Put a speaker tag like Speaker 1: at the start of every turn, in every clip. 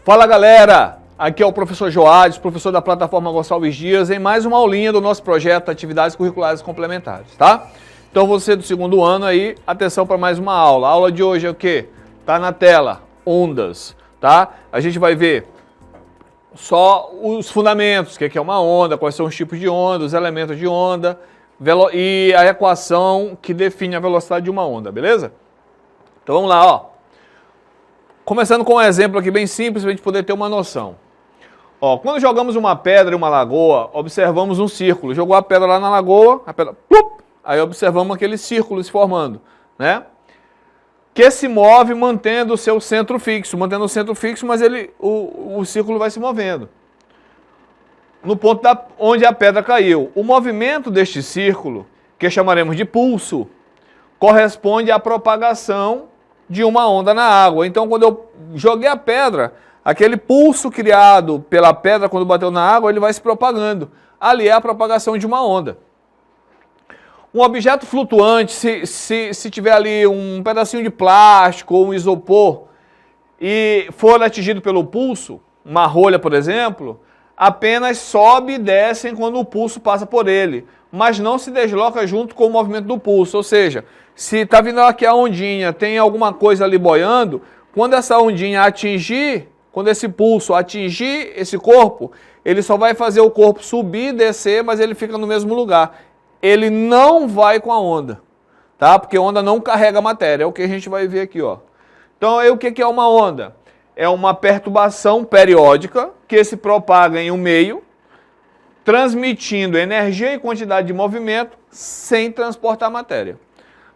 Speaker 1: Fala galera, aqui é o professor Joades, professor da plataforma Gonçalves Dias, em mais uma aulinha do nosso projeto Atividades Curriculares Complementares, tá? Então você do segundo ano aí, atenção para mais uma aula. A aula de hoje é o quê? Tá na tela, ondas, tá? A gente vai ver só os fundamentos, o que é uma onda, quais são os tipos de onda, os elementos de onda e a equação que define a velocidade de uma onda, beleza? Então vamos lá, ó. Começando com um exemplo aqui bem simples para a gente poder ter uma noção. Ó, quando jogamos uma pedra em uma lagoa, observamos um círculo. Jogou a pedra lá na lagoa, a pedra, plup, aí observamos aquele círculo se formando, né? Que se move mantendo o seu centro fixo, mas o círculo vai se movendo. No ponto onde a pedra caiu. O movimento deste círculo, que chamaremos de pulso, corresponde à propagação de uma onda na água. Então, quando eu joguei a pedra, aquele pulso criado pela pedra quando bateu na água, ele vai se propagando. Ali é a propagação de uma onda. Um objeto flutuante, se tiver ali um pedacinho de plástico ou um isopor e for atingido pelo pulso, uma rolha, por exemplo, apenas sobe e desce quando o pulso passa por ele, mas não se desloca junto com o movimento do pulso. Ou seja, se está vindo aqui a ondinha, tem alguma coisa ali boiando, quando essa ondinha atingir, quando esse pulso atingir esse corpo, ele só vai fazer o corpo subir e descer, mas ele fica no mesmo lugar. Ele não vai com a onda, tá? Porque onda não carrega matéria, é o que a gente vai ver aqui, ó. Então, aí, o que é uma onda? É uma perturbação periódica que se propaga em um meio, transmitindo energia e quantidade de movimento sem transportar matéria.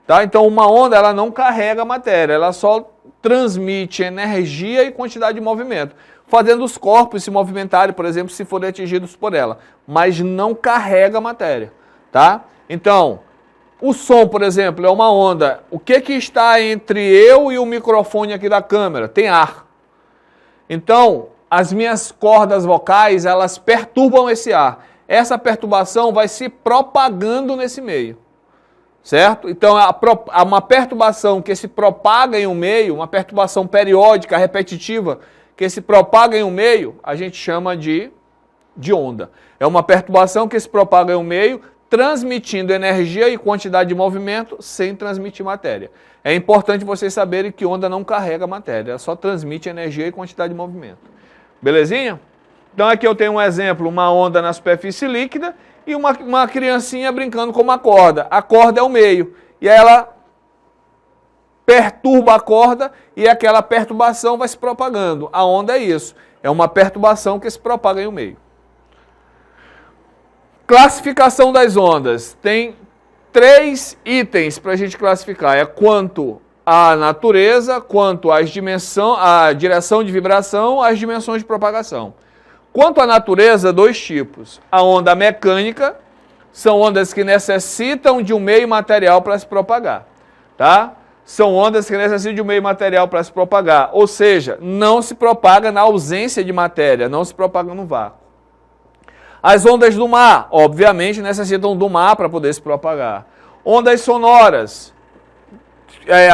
Speaker 1: Tá? Então, uma onda ela não carrega matéria, ela só transmite energia e quantidade de movimento, fazendo os corpos se movimentarem, por exemplo, se forem atingidos por ela, mas não carrega matéria. Tá? Então, o som, por exemplo, é uma onda. O que está entre eu e o microfone aqui da câmera? Tem ar. Então, as minhas cordas vocais, elas perturbam esse ar. Essa perturbação vai se propagando nesse meio. Certo? Então, há uma perturbação que se propaga em um meio, uma perturbação periódica, repetitiva, que se propaga em um meio, a gente chama de onda. É uma perturbação que se propaga em um meio, transmitindo energia e quantidade de movimento sem transmitir matéria. É importante vocês saberem que onda não carrega matéria, ela só transmite energia e quantidade de movimento. Belezinha? Então aqui eu tenho um exemplo, uma onda na superfície líquida e uma criancinha brincando com uma corda. A corda é o meio e ela perturba a corda e aquela perturbação vai se propagando. A onda é isso, é uma perturbação que se propaga em um meio. Classificação das ondas. Tem 3 itens para a gente classificar. É quanto à natureza, quanto à direção de vibração, as dimensões de propagação. Quanto à natureza, 2 tipos. A onda mecânica, são ondas que necessitam de um meio material para se propagar. Tá? São ondas que necessitam de um meio material para se propagar. Ou seja, não se propaga na ausência de matéria, não se propaga no vácuo. As ondas do mar, obviamente, necessitam do mar para poder se propagar. Ondas sonoras.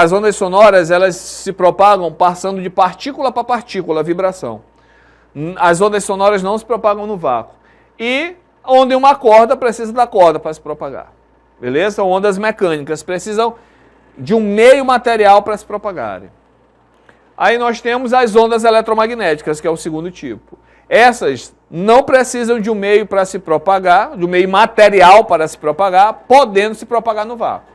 Speaker 1: As ondas sonoras, elas se propagam passando de partícula para partícula, vibração. As ondas sonoras não se propagam no vácuo. E onde uma corda precisa da corda para se propagar. Beleza? São ondas mecânicas, precisam de um meio material para se propagarem. Aí nós temos as ondas eletromagnéticas, que é o segundo tipo. Essas não precisam de um meio para se propagar, de um meio material para se propagar, podendo se propagar no vácuo.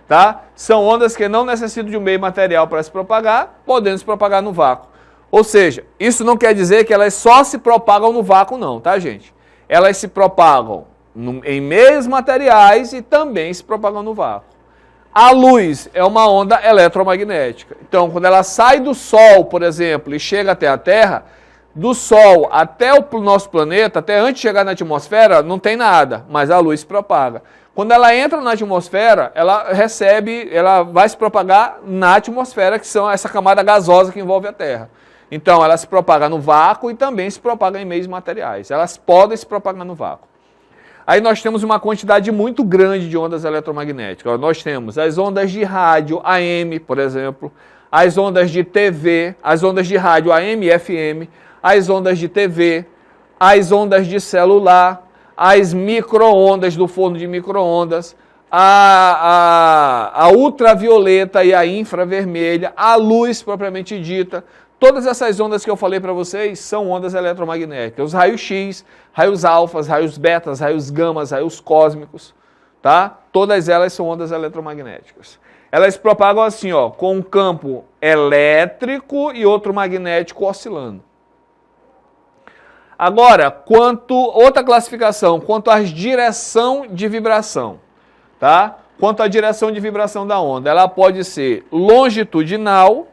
Speaker 1: Tá? São ondas que não necessitam de um meio material para se propagar, podendo se propagar no vácuo. Ou seja, isso não quer dizer que elas só se propagam no vácuo não, tá gente? Elas se propagam em meios materiais e também se propagam no vácuo. A luz é uma onda eletromagnética. Então, quando ela sai do Sol, por exemplo, e chega até a Terra, do Sol até o nosso planeta, até antes de chegar na atmosfera, não tem nada, mas a luz se propaga. Quando ela entra na atmosfera, ela vai se propagar na atmosfera, que são essa camada gasosa que envolve a Terra. Então, ela se propaga no vácuo e também se propaga em meios materiais. Elas podem se propagar no vácuo. Aí nós temos uma quantidade muito grande de ondas eletromagnéticas. Nós temos as ondas de rádio AM, por exemplo, as ondas de TV, as ondas de rádio AM e FM, as ondas de TV, as ondas de celular, as micro-ondas do forno de micro-ondas, a ultravioleta e a infravermelha, a luz propriamente dita. Todas essas ondas que eu falei para vocês são ondas eletromagnéticas. Os raios X, raios alfas, raios betas, raios gamas, raios cósmicos, tá? Todas elas são ondas eletromagnéticas. Elas propagam assim, ó, com um campo elétrico e outro magnético oscilando. Agora, outra classificação, quanto à direção de vibração, tá? Quanto à direção de vibração da onda, ela pode ser longitudinal,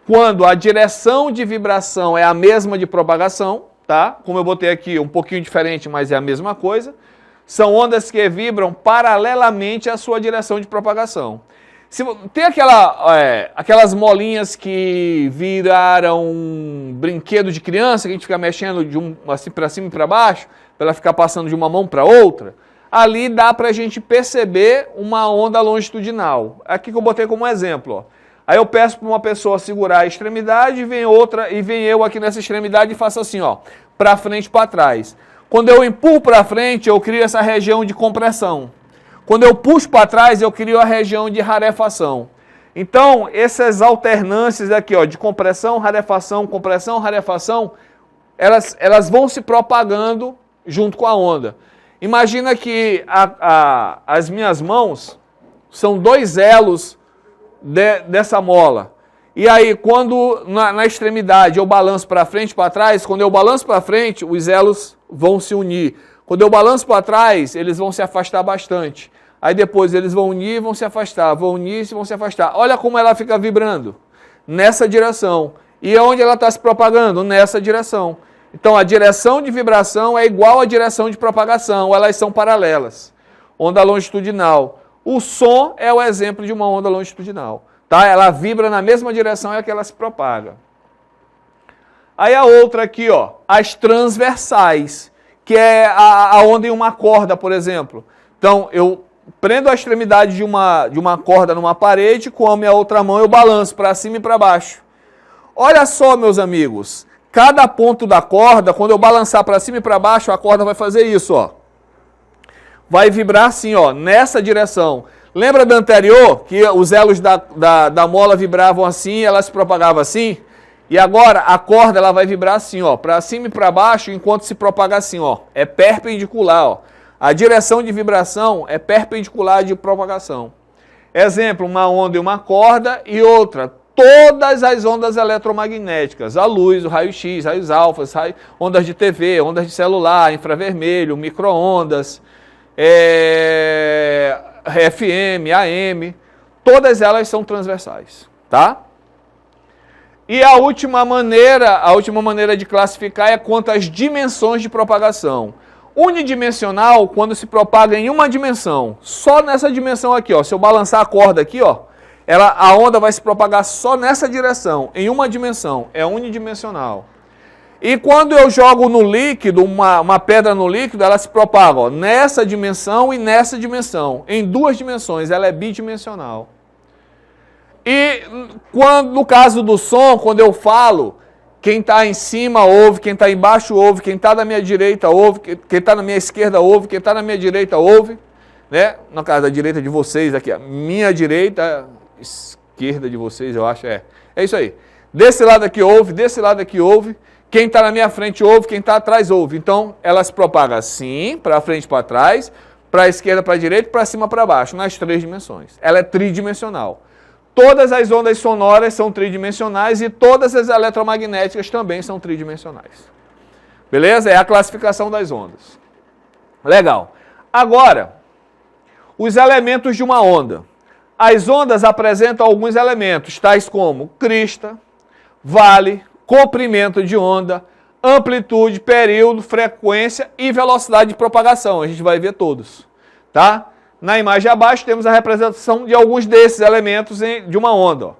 Speaker 1: quando a direção de vibração é a mesma de propagação, tá? Como eu botei aqui, um pouquinho diferente, mas é a mesma coisa. São ondas que vibram paralelamente à sua direção de propagação. Tem aquelas molinhas que viraram um brinquedo de criança, que a gente fica mexendo assim para cima e para baixo, para ela ficar passando de uma mão para outra. Ali dá para a gente perceber uma onda longitudinal. Aqui que eu botei como exemplo, ó. Aí eu peço para uma pessoa segurar a extremidade e vem eu aqui nessa extremidade e faço assim, ó, para frente e para trás. Quando eu empurro para frente, eu crio essa região de compressão. Quando eu puxo para trás, eu crio a região de rarefação. Então, essas alternâncias aqui, ó, de compressão, rarefação, elas vão se propagando junto com a onda. Imagina que as minhas mãos são dois elos dessa mola. E aí, quando na extremidade eu balanço para frente e para trás, quando eu balanço para frente, os elos vão se unir. Quando eu balanço para trás, eles vão se afastar bastante. Aí depois eles vão unir e vão se afastar, vão unir e vão se afastar. Olha como ela fica vibrando, nessa direção. E onde ela está se propagando? Nessa direção. Então a direção de vibração é igual à direção de propagação, elas são paralelas. Onda longitudinal. O som é o exemplo de uma onda longitudinal. Tá? Ela vibra na mesma direção, é que ela se propaga. Aí a outra aqui, ó, as transversais, que é a onda em uma corda, por exemplo. Então eu prendo a extremidade de uma corda numa parede, com a minha outra mão eu balanço para cima e para baixo. Olha só, meus amigos, cada ponto da corda, quando eu balançar para cima e para baixo, a corda vai fazer isso, ó. Vai vibrar assim, ó, nessa direção. Lembra da anterior, que os elos da mola vibravam assim, ela se propagava assim? E agora a corda ela vai vibrar assim, ó, para cima e para baixo, enquanto se propaga assim, ó. É perpendicular, ó. A direção de vibração é perpendicular de propagação. Exemplo, uma onda e uma corda e outra. Todas as ondas eletromagnéticas, a luz, o raio-x, raios alfas, ondas de TV, ondas de celular, infravermelho, micro-ondas, FM, AM, todas elas são transversais, tá? E a última maneira de classificar é quanto às dimensões de propagação. Unidimensional, quando se propaga em uma dimensão, só nessa dimensão aqui, ó. Se eu balançar a corda aqui, ó, a onda vai se propagar só nessa direção, em uma dimensão, é unidimensional. E quando eu jogo no líquido, uma pedra no líquido, ela se propaga, ó, nessa dimensão e nessa dimensão, em duas dimensões, ela é bidimensional. E no caso do som, quando eu falo, quem está em cima ouve, quem está embaixo ouve, quem está na minha direita ouve, quem está na minha esquerda ouve, quem está na minha direita ouve, né? No caso da direita de vocês aqui, a minha direita, esquerda de vocês, eu acho, é isso aí. Desse lado aqui ouve, desse lado aqui ouve, quem está na minha frente ouve, quem está atrás ouve. Então, ela se propaga assim, para frente e para trás, para a esquerda, para a direita, para cima, para baixo, nas três dimensões. Ela é tridimensional. Todas as ondas sonoras são tridimensionais e todas as eletromagnéticas também são tridimensionais. Beleza? É a classificação das ondas. Legal. Agora, os elementos de uma onda. As ondas apresentam alguns elementos, tais como crista, vale, comprimento de onda, amplitude, período, frequência e velocidade de propagação. A gente vai ver todos, tá? Na imagem abaixo temos a representação de alguns desses elementos de uma onda. Ó.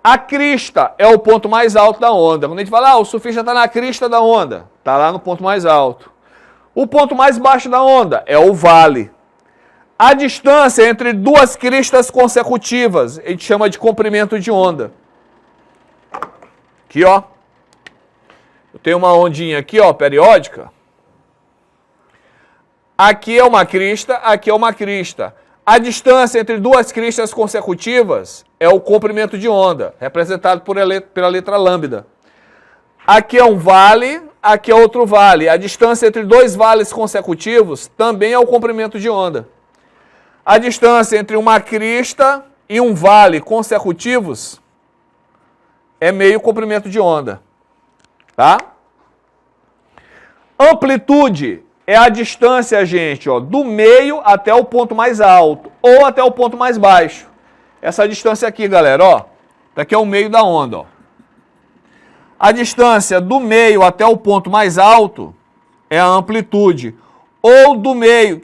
Speaker 1: A crista é o ponto mais alto da onda. Quando a gente fala, o surfista está na crista da onda, está lá no ponto mais alto. O ponto mais baixo da onda é o vale. A distância entre duas cristas consecutivas, a gente chama de comprimento de onda. Aqui, ó. Eu tenho uma ondinha aqui, ó, periódica. Aqui é uma crista, aqui é uma crista. A distância entre duas cristas consecutivas é o comprimento de onda, representado pela letra lambda. Aqui é um vale, aqui é outro vale. A distância entre dois vales consecutivos também é o comprimento de onda. A distância entre uma crista e um vale consecutivos é meio comprimento de onda. Tá? Amplitude é a distância, gente, ó, do meio até o ponto mais alto ou até o ponto mais baixo. Essa distância aqui, galera, ó, daqui é o meio da onda, ó. A distância do meio até o ponto mais alto é a amplitude. Ou do meio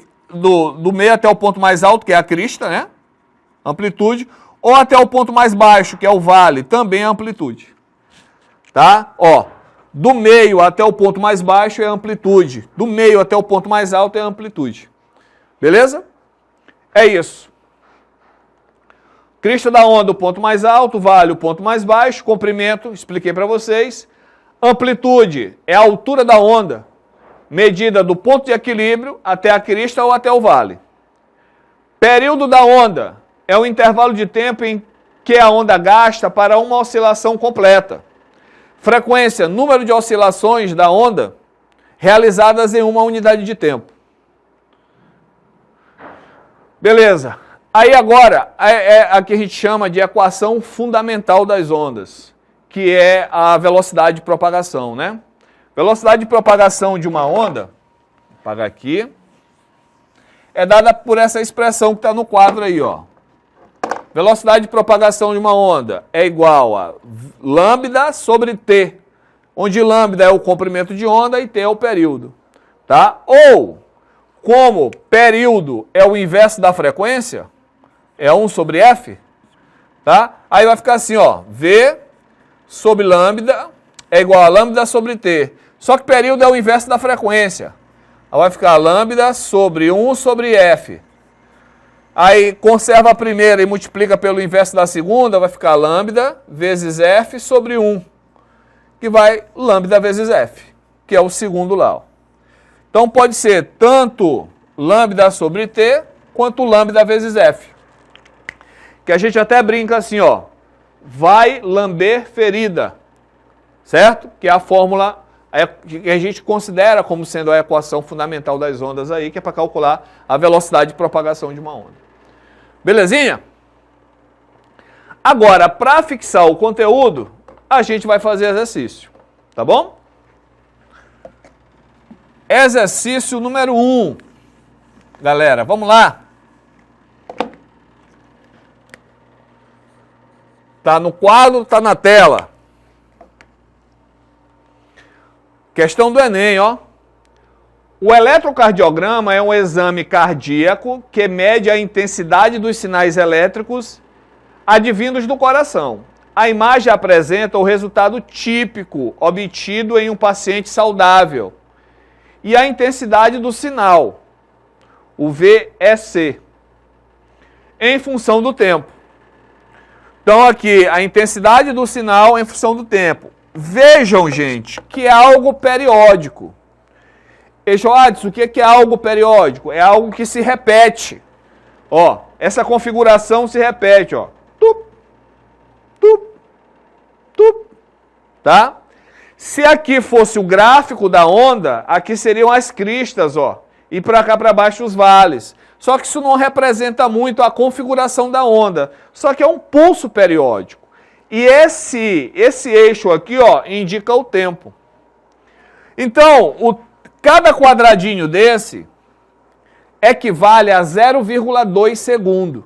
Speaker 1: até o ponto mais alto, que é a crista, né? Amplitude. Ou até o ponto mais baixo, que é o vale, também é amplitude. Tá? Ó, do meio até o ponto mais baixo é amplitude. Do meio até o ponto mais alto é amplitude. Beleza? É isso. Crista da onda, o ponto mais alto, vale, o ponto mais baixo, comprimento, expliquei para vocês. Amplitude é a altura da onda, medida do ponto de equilíbrio até a crista ou até o vale. Período da onda é o intervalo de tempo em que a onda gasta para uma oscilação completa. Frequência, número de oscilações da onda realizadas em uma unidade de tempo. Beleza. Aí agora, é a que a gente chama de equação fundamental das ondas, que é a velocidade de propagação, né? Velocidade de propagação de uma onda, vou apagar aqui, é dada por essa expressão que está no quadro aí, ó. Velocidade de propagação de uma onda é igual a lambda sobre t, onde lambda é o comprimento de onda e t é o período, tá? Ou, como período é o inverso da frequência, é 1 sobre f, tá? Aí vai ficar assim, ó, v sobre lambda é igual a lambda sobre t. Só que período é o inverso da frequência. Aí vai ficar lambda sobre 1 sobre f. Aí conserva a primeira e multiplica pelo inverso da segunda, vai ficar lambda vezes f sobre 1, que vai lambda vezes f, que é o segundo lá, ó. Então pode ser tanto lambda sobre t, quanto lambda vezes f. Que a gente até brinca assim, ó, vai lamber ferida, certo? Que é a fórmula que a gente considera como sendo a equação fundamental das ondas aí, que é para calcular a velocidade de propagação de uma onda. Belezinha? Agora, para fixar o conteúdo, a gente vai fazer exercício, tá bom? Exercício número 1. Galera, vamos lá. Tá no quadro, tá na tela. Questão do Enem, ó. O eletrocardiograma é um exame cardíaco que mede a intensidade dos sinais elétricos advindos do coração. A imagem apresenta o resultado típico obtido em um paciente saudável e a intensidade do sinal, o VEC, em função do tempo. Então aqui, a intensidade do sinal em função do tempo. Vejam, gente, que é algo periódico. Joadson, o que é algo periódico? É algo que se repete. Ó, essa configuração se repete, ó. Tup, tup, tup, tá? Se aqui fosse o gráfico da onda, aqui seriam as cristas, ó. E para cá para baixo os vales. Só que isso não representa muito a configuração da onda. Só que é um pulso periódico. E esse eixo aqui, ó, indica o tempo. Então, cada quadradinho desse equivale a 0,2 segundo.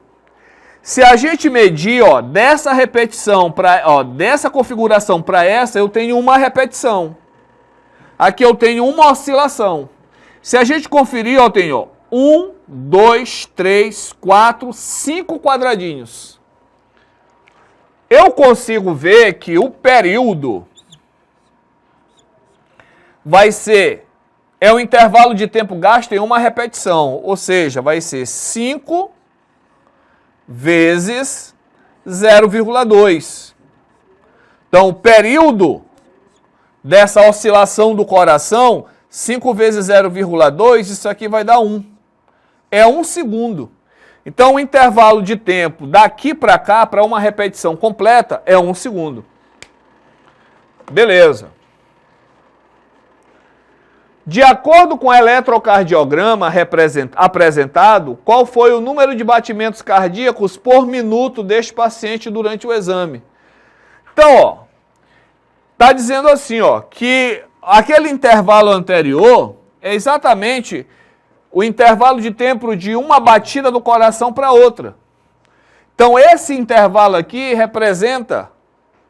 Speaker 1: Se a gente medir, ó, dessa repetição dessa configuração para essa, eu tenho uma repetição. Aqui eu tenho uma oscilação. Se a gente conferir, ó, eu tenho 1, 2, 3, 4, 5 quadradinhos. Eu consigo ver que o período vai ser, é o intervalo de tempo gasto em uma repetição, ou seja, vai ser 5 vezes 0,2. Então, o período dessa oscilação do coração, 5 vezes 0,2, isso aqui vai dar 1. É 1 segundo. Então, o intervalo de tempo daqui para cá, para uma repetição completa, é 1 segundo. Beleza. De acordo com o eletrocardiograma apresentado, qual foi o número de batimentos cardíacos por minuto deste paciente durante o exame? Então, ó, tá dizendo assim, ó, que aquele intervalo anterior é exatamente o intervalo de tempo de uma batida do coração para outra. Então, esse intervalo aqui representa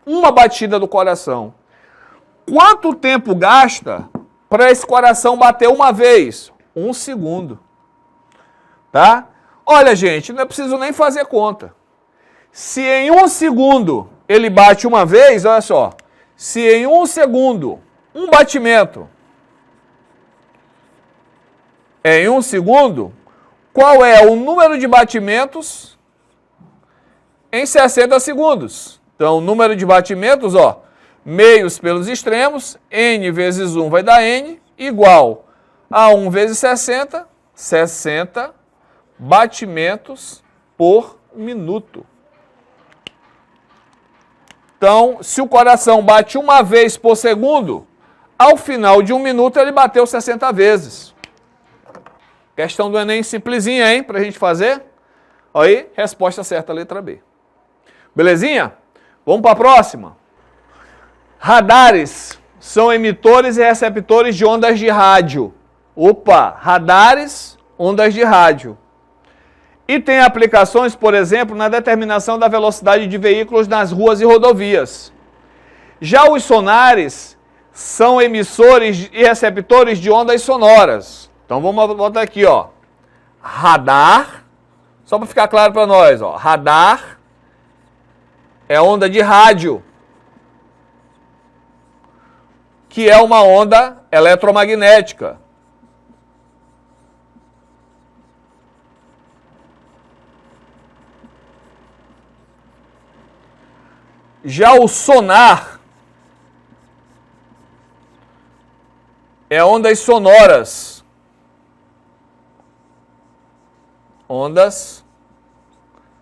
Speaker 1: uma batida do coração. Quanto tempo gasta para esse coração bater uma vez? 1 segundo. Tá? Olha, gente, não é preciso nem fazer conta. Se em 1 segundo ele bate uma vez, olha só. Se em 1 segundo, um batimento em 1 segundo, qual é o número de batimentos em 60 segundos? Então, o número de batimentos, ó, meios pelos extremos, n vezes 1 vai dar n, igual a 1 vezes 60, 60 batimentos por minuto. Então, se o coração bate uma vez por segundo, ao final de 1 minuto ele bateu 60 vezes. Questão do Enem simplesinha, hein, pra gente fazer. Aí, resposta certa, letra B. Belezinha? Vamos para a próxima. Radares são emitores e receptores de ondas de rádio. Opa, radares, ondas de rádio. E tem aplicações, por exemplo, na determinação da velocidade de veículos nas ruas e rodovias. Já os sonares são emissores e receptores de ondas sonoras. Então vamos botar aqui, ó. Radar, só para ficar claro para nós, ó. Radar é onda de rádio, que é uma onda eletromagnética. Já o sonar é ondas sonoras. Ondas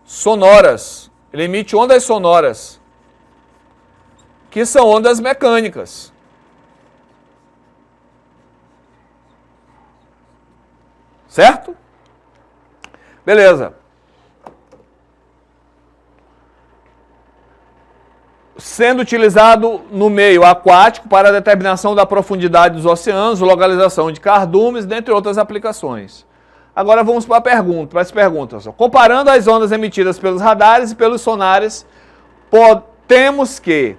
Speaker 1: sonoras. Ele emite ondas sonoras, que são ondas mecânicas. Certo? Beleza. Sendo utilizado no meio aquático para a determinação da profundidade dos oceanos, localização de cardumes, dentre outras aplicações. Agora vamos para as perguntas. Comparando as ondas emitidas pelos radares e pelos sonares, temos que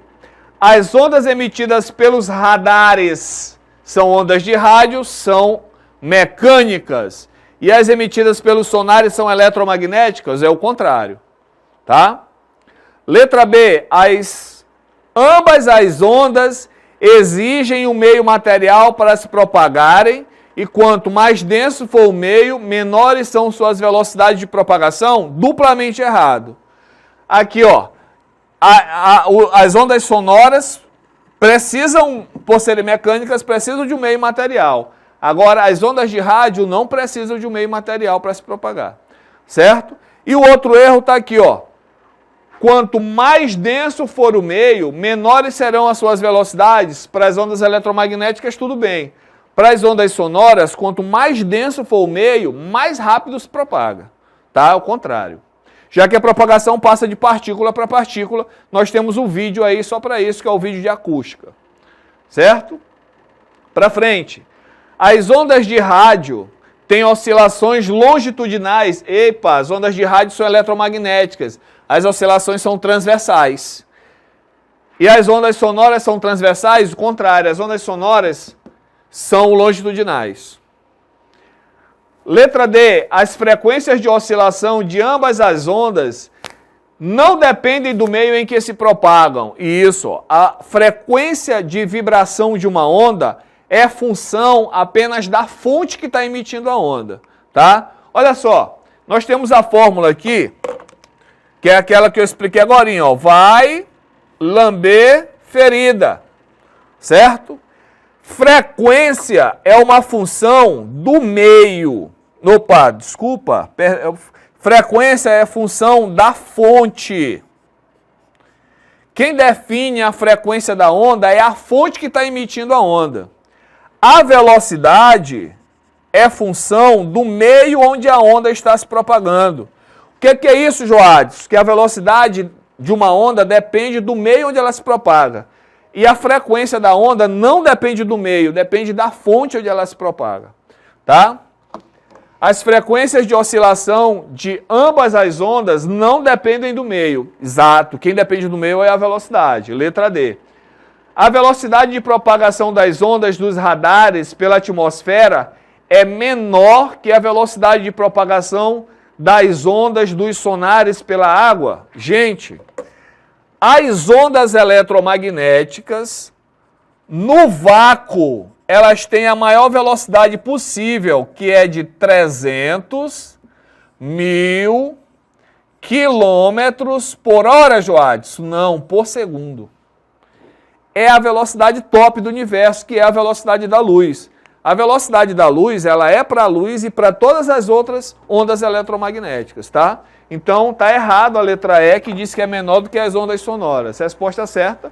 Speaker 1: as ondas emitidas pelos radares são ondas de rádio, são mecânicas, e as emitidas pelos sonares são eletromagnéticas, é o contrário, tá? Letra B, ambas as ondas exigem um meio material para se propagarem, e quanto mais denso for o meio, menores são suas velocidades de propagação? Duplamente errado. Aqui, ó, as ondas sonoras precisam, por serem mecânicas, precisam de um meio material. Agora, as ondas de rádio não precisam de um meio material para se propagar, certo? E o outro erro está aqui, ó. Quanto mais denso for o meio, menores serão as suas velocidades. Para as ondas eletromagnéticas, tudo bem. Para as ondas sonoras, quanto mais denso for o meio, mais rápido se propaga. Tá? Ao contrário. Já que a propagação passa de partícula para partícula, nós temos um vídeo aí só para isso, que é o vídeo de acústica. Certo? Para frente. As ondas de rádio têm oscilações longitudinais. Epa, as ondas de rádio são eletromagnéticas. As oscilações são transversais. E as ondas sonoras são transversais? O contrário, as ondas sonoras são longitudinais. Letra D. As frequências de oscilação de ambas as ondas não dependem do meio em que se propagam. E isso, a frequência de vibração de uma onda é função apenas da fonte que está emitindo a onda. Tá? Olha só, nós temos a fórmula aqui, que é aquela que eu expliquei agora, ó. Vai lamber ferida. certo? Frequência é uma função do meio. Opa, desculpa. Frequência é função da fonte. Quem define a frequência da onda é a fonte que está emitindo a onda. A velocidade é função do meio onde a onda está se propagando. O que é isso, Joades? Que a velocidade de uma onda depende do meio onde ela se propaga. E a frequência da onda não depende do meio, depende da fonte onde ela se propaga. Tá? As frequências de oscilação de ambas as ondas não dependem do meio. Exato, quem depende do meio é a velocidade, letra D. A velocidade de propagação das ondas dos radares pela atmosfera é menor que a velocidade de propagação das ondas dos sonares pela água. Gente, as ondas eletromagnéticas, no vácuo, elas têm a maior velocidade possível, que é de 300.000 quilômetros por hora, Joadson. Não, por segundo. É a velocidade top do universo, que é a velocidade da luz. A velocidade da luz, ela é para a luz e para todas as outras ondas eletromagnéticas, tá? Então, tá errado a letra E, que diz que é menor do que as ondas sonoras. Resposta certa,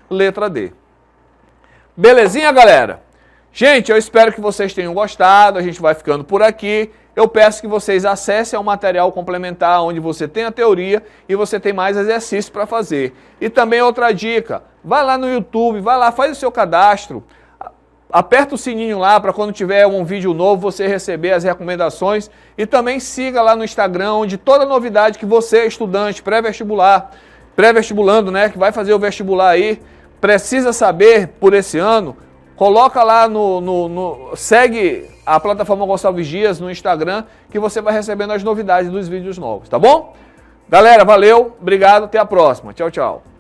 Speaker 1: letra D. Belezinha, galera? Gente, eu espero que vocês tenham gostado, a gente vai ficando por aqui. Eu peço que vocês acessem ao material complementar, onde você tem a teoria e você tem mais exercícios para fazer. E também outra dica, vai lá no YouTube, vai lá, faz o seu cadastro, aperta o sininho lá para quando tiver um vídeo novo você receber as recomendações e também siga lá no Instagram, onde toda novidade que você, estudante, pré-vestibulando, né, que vai fazer o vestibular aí, precisa saber por esse ano, coloca lá segue a plataforma Gonçalves Dias no Instagram, que você vai recebendo as novidades dos vídeos novos, tá bom? Galera, valeu, obrigado, até a próxima. Tchau, tchau.